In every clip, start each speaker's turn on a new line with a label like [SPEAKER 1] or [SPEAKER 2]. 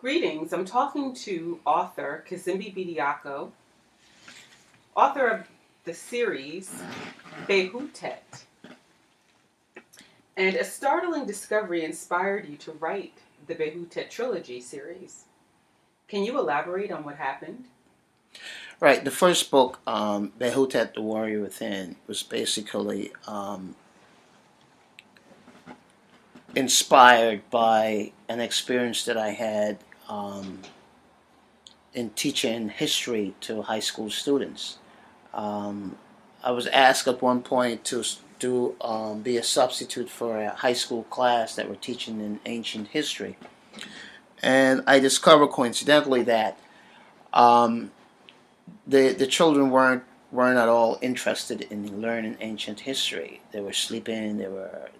[SPEAKER 1] Greetings. I'm talking to author Kazimbi Bediako, author of the series Behutet. And a startling discovery inspired you to write the Behutet trilogy series. Can you elaborate on what happened?
[SPEAKER 2] Right. The first book, Behutet, the Warrior Within, was basically inspired by an experience that I had in teaching history to high school students. Um, I was asked at one point to be a substitute for a high school class that were teaching in ancient history, and I discovered coincidentally that um, the children weren't at all interested in learning ancient history. They were sleeping.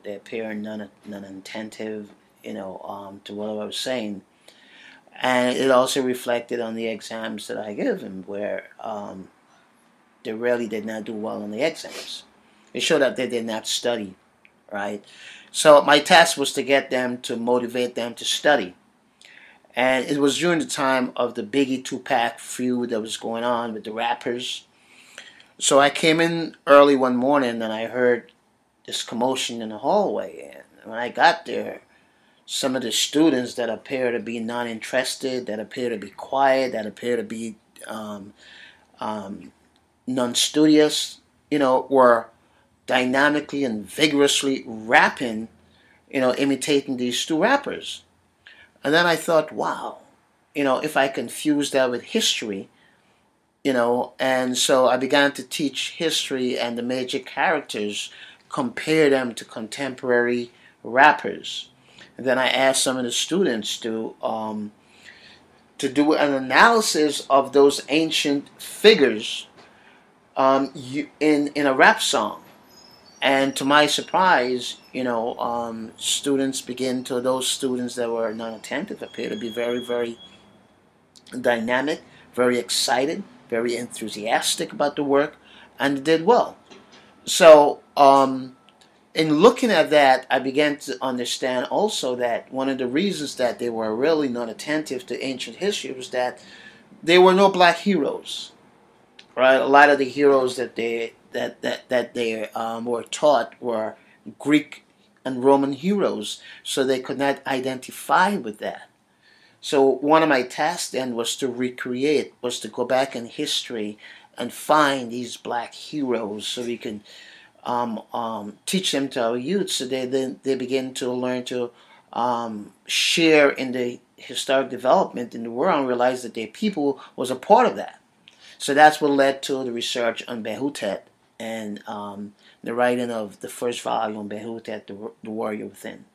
[SPEAKER 2] They appeared non attentive, to what I was saying, and it also reflected on the exams that I gave them, where they really did not do well on the exams. It showed that they did not study, right? So my task was to get them to motivate them to study. And it was during the time of the Biggie Tupac feud that was going on with the rappers. So I came in early one morning and I heard this commotion in the hallway. And when I got there, some of the students that appear to be non interested, that appear to be quiet, that appear to be um, um, non studious, were dynamically and vigorously rapping, imitating these two rappers. And then I thought, wow, if I can fuse that with history, and so I began to teach history and the major characters, compare them to contemporary rappers. And then I asked some of the students to do an analysis of those ancient figures in a rap song. And to my surprise, those students that were non-attentive appear to be very, very dynamic, very excited, very enthusiastic about the work, and did well. So, in looking at that, I began to understand also that one of the reasons that they were really not attentive to ancient history was that there were no black heroes. Right, a lot of the heroes that they were taught were Greek and Roman heroes, so they could not identify with that. So one of my tasks then was to go back in history and find these black heroes, so we can teach them to our youth, so they begin to learn to share in the historic development in the world and realize that their people was a part of that. So that's what led to the research on Behutet and the writing of the first volume, Behutet, the Warrior Within.